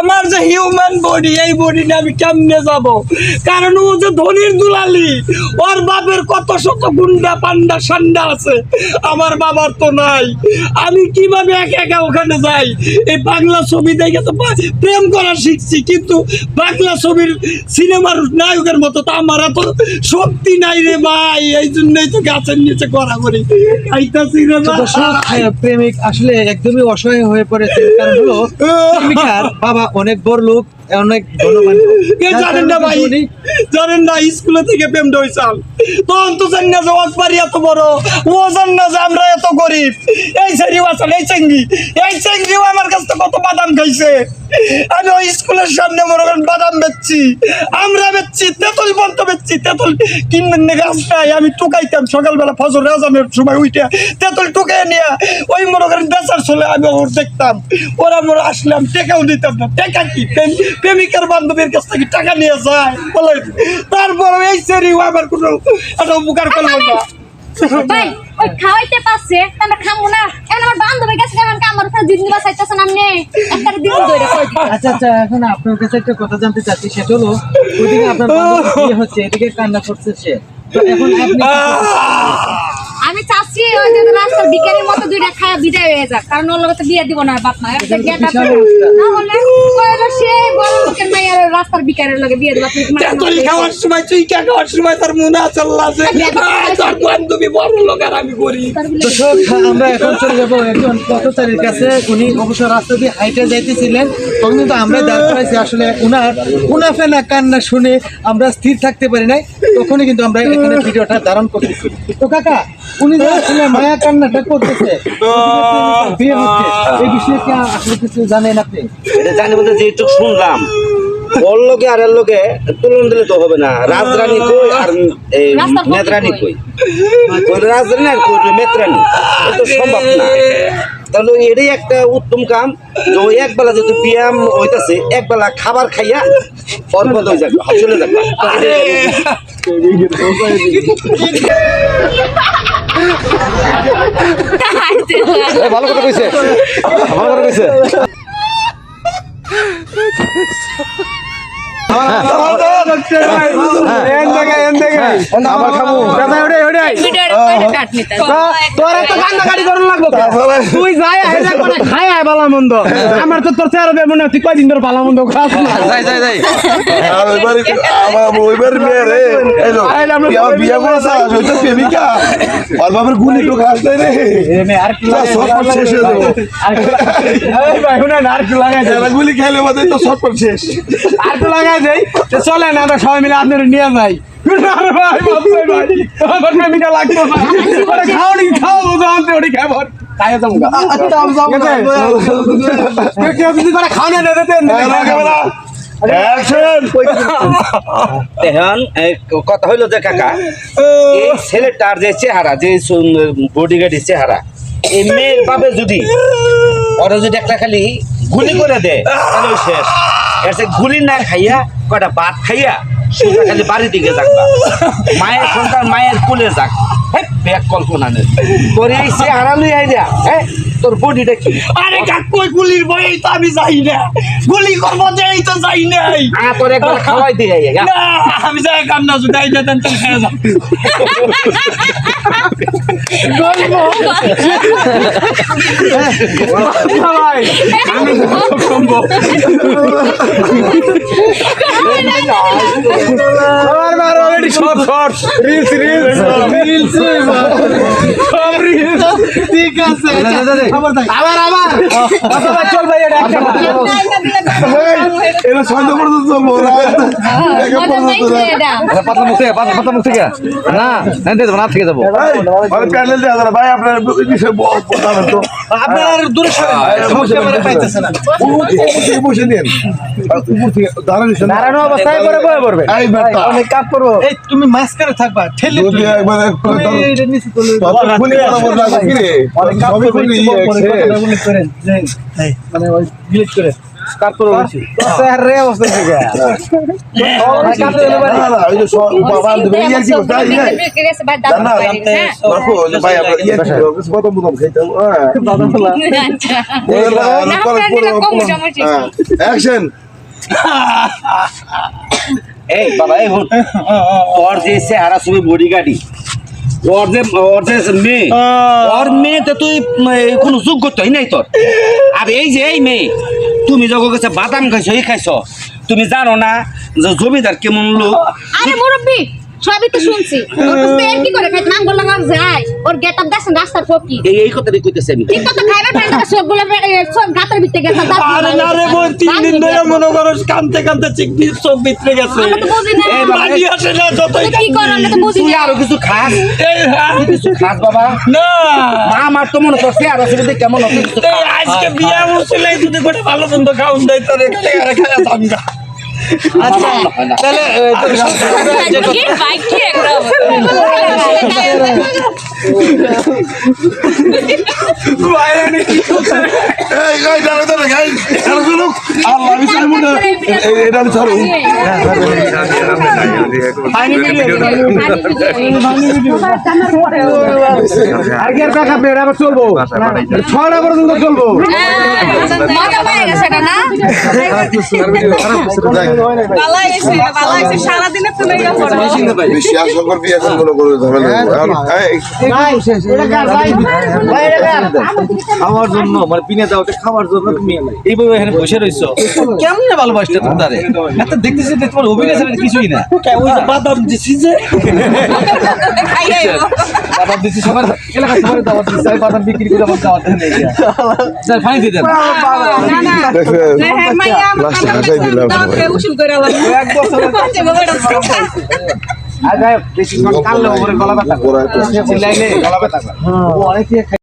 আমার যে human body, এই বডি নিয়ে আমি কেমনে যাব? কারণ ও যে ধনির দুলালি, ওর বাপের কত শত গুন্ডা পান্ডা সান্ডা আছে, আমার বাবার তো নাই। আমি কিভাবে একা একা ওখানে যাই? এই বাংলা ছবি দেখে তো প্রেম করা শিখছি, কিন্তু বাংলা ছবির সিনেমার নায়কের মতো তো আমার এত শক্তি নাই রে ভাই। এই জন্যই তো গাছের নিচে করা করি খাইতাছি রে ভাই। প্রেমিক আসলে একদমই অসহায় হয়ে পড়েছে, কারণ হলো প্রেমিকার বাবা অনেক বড় লোক, অনেক ধনবান। জানেন না ভাই, জানেন না স্কুলে থেকে প্রেম হইছাল, তখন তো জানি না যে অকবারি এত বড়, ও জান না যে আমরা এত গরিব। এই সেরিও আসল, এই চেঙ্গিও আমার কাছ থেকে কত বাদাম খাইছে। আমি ওই স্কুলের সামনে মনে করেন বাদাম বেচছি, আমরা বেচছি, তেঁতুল বন্ত বেচছি। তেঁতুল কিনবেন না গাছ নাই, আমি টুকাইতাম সকালবেলা ফজর আজানের সময় উঠে তেঁতুল টুকাই নিয়ে ওই মনে করেন বেচার চলে আমি ওর দেখতাম। ওরা মনে আসলাম, টেকাও দিতাম না। টেকা কি প্রেমিকার বান্ধবীর কাছ থেকে টাকা নিয়ে যায় বলে, তারপরে এই সেরিও আমার কোনো একটা উপকার করলো না। ভাই ওই খাওয়াইতে পারছে, আমরা খামু না। এখন আমার বান্ধবীর কাছে যখন আমার উপরে জিন্দি বাসাইতেছেন আপনি একটা দিন ধরে কই দিই। আচ্ছা আচ্ছা, এখন আপনার কাছে একটা কথা জানতে চাচ্ছি, সেটা হলো ওইদিকে আপনার বান্ধবী বিয়ে হচ্ছে, এদিকে কান্না করছে সে, তো এখন আপনি আমি চাচ্ছি ওই যে রাস্তার বিকারের মতো দুইটা খায়া বিদায় হয়ে যাক, কারণ ওর লগে তো বিয়ে দিব না বাপ মা। এটা গেটা না হলে কইলো সে বড় লোকের মাইয়ার রাস্তার বিকারের লগে বিয়ে দিব। তেঁতুল খাওয়ার সময় তুই কে খাওয়ার সময় তার মনে আছে তোর বান্ধবী বড় লোক আর আমি গরিব। দর্শক, আমরা এখন চলে যাবো একজন পথচারীর কাছে। উনি অবশ্য রাস্তা দিয়ে হাইটে যাইতেছিলেন, তখন কিন্তু আমরা দাঁড় করাইছি। আসলে উনার উনাফেনা কান্না শুনে আমরা স্থির থাকতে পারি নাই, তখনই কিন্তু আমরা এখানে ভিডিওটা ধারণ করতেছি। তো কাকা, উনি যে আসলে মায়া কান্নাটা করতেছে, বিয়ে হচ্ছে, এই বিষয়ে কি আসলে কিছু জানেন আপনি? এটা জানি বলতে যেটুকু শুনলাম, ওর লোকে আর এর লোকে তুলনা দিলে তো হবে না। রাজরানী কই আর এই মেতরানী কই? কই রাজরানী আর কই মেতরানী, এটা তো সম্ভব না। তাহলে এটাই একটা উত্তম কাম যে ওই একবেলা যেহেতু ব্যায়াম হইতাছে, একবেলা খাবার খাইয়া অর্পণ হয়ে যাবে, চলে যাবে। ভালো কথা কইছে, ভালো কথা কইছে। আমার তো তোর চেহারা মনে হয় তুই কয়দিন ধরে ভালো মন্দ খাস না। গুলি খেলে তো সটপট শেষ। আর তো লাগাই দেই, চলে না আমরা সবাই মিলে আপনার নিয়ে যাই। কথা হইলো যে কাকা, এই ছেলেটার যে চেহারা, যে বডিগার্ডের চেহারা, এই মেয়ের বাপে যদি ওরা যদি একটা খালি গুলি করে দেয় তাহলে ওই শেষ। এর গুলি না খাইয়া কয়টা ভাত খাইয়া সোজা খালি বাড়ির দিকে যাকবা, মায়ের সন্তান মায়ের কোলে যাক। হ্যাঁ, ব্যাগ কল্পনা নেই তোর এই চেহারা লই আইডিয়া। হ্যাঁ, তোর বডিটা কি? আরে কাকই গুলির ভয়ে তো আমি যাই না, গুলি করব দেই তো যাই নাই। তোর একবার খাওয়াই দিয়ে না, আমি যাই কাম না জুদাই দেন তো খেয়ে যাও। গল্প ভাই আমি খুব সম্ভব আমার অলরেডি সব শর্ট রিলস ঠিক আছে। আবার আবার চল ভাই, এটা একটা এটা সন্ধ্যা পর্যন্ত চলবো পাতলা মুখ থেকে না না থেকে যাবো প্যানেল দেওয়া যাবে ভাই। আপনার বিষয়ে তো আপনার দূরে পাইতেছে না, বসে নিন, উপর থেকে দাঁড়ানো অবস্থায় পরে বয়ে পড়বে। অনেক কাজ করবো, এই তুমি মাঝখানে থাকবা, ঠেলে মানে তারপরে বলছি স্যার রে অবস্থা থেকে না না ওই যে বাবা দেবে ইয়ার কি করতে হয় বিক্রি গেছে ভাই দাদা না বাইরে, হ্যাঁ। বাপু ভাই আমরা ইয়ার কি করব কত মুদম খাইতাম দাদা বলা আচ্ছা। না friend রা কম জমাইছে। অ্যাকশন এই বাবা এই হুন তোর যে চেহারা ছবি বডিগার্ডই ওর যে মেয়ে ওর মেয়েতে তুই কোনো যোগ্যতাই নাই তোর আর এই যে এই মেয়ে তুমি যখন কাছে বাদাম খাইছো এই খাইছো তুমি জানো না যে জমিদার কেমন লোক আরে মুরব্বি সবই তো শুনছি ওর কাছে এর কি করে খাইতে নাঙ্গল লাগার যায় ওর গেটআপ দেখছেন রাস্তার ফকি এই কথাটাই কইতেছি আমি ঠিক কথা খাইবে ফ্রেন্ডরা সবগুলো সব গাতের ভিতরে গেছে আরে না রে বোন 3 দিন ধরে মনে করো কানতে কানতে চিকনি চোখ ভিতরে গেছে আমরা তো বুঝি না পানি আসে না যতই কি করো আমরা তো বুঝি তুই না আরো কিছু খাস এই হ্যাঁ। কিছু খাস বাবা না মা আমার তো মনে করছে আর অসুবিধা কেমন হচ্ছে কিছু এই আজকে বিয়া বসলে দুটো করে ভালো মন্দ খাওন দেয় তোর এখানে আর খাওয়া দামটা আচ্ছা তাহলে কি বাইক কি একটা এই গাই দাঁড়া দাঁড়া গাই আর শুনুক আল্লাহ বিশাল মুন্ডা এটা আমি ছাড়ু আর কি আর টাকা পেড়া আবার চলবো 6টা পর্যন্ত চলবো মজা পাই গেছে এটা না সারাদিনে তো লেগে পড়ে বেশি আশা করবি এখন কোনো কোনো ঝামেলা খাওয়ার জন্য মানে পিনে দাওতে খাওয়ার জন্য তুমি এইভাবে এখানে বসে রইছো কেমনে ভালোবাসতে তোমারে এত দেখতেছি যে তোমার অভিনয় ছাড়া কিছুই না ওই যে বাদাম দিছি যে বাদাম দিচ্ছি সবার এলাকায় সবার দাওয়াত দিচ্ছে আমি বাদাম বিক্রি করে আমার দাওয়াত নেই স্যার ফাইন দিয়ে দেন লাস্টে হাসাই দিলাম এক বছর আর গায়ে বেশি কানলে উপরে গলা ব্যথা ওরা চিল্লাইলে গলা ব্যথা ও অনেকে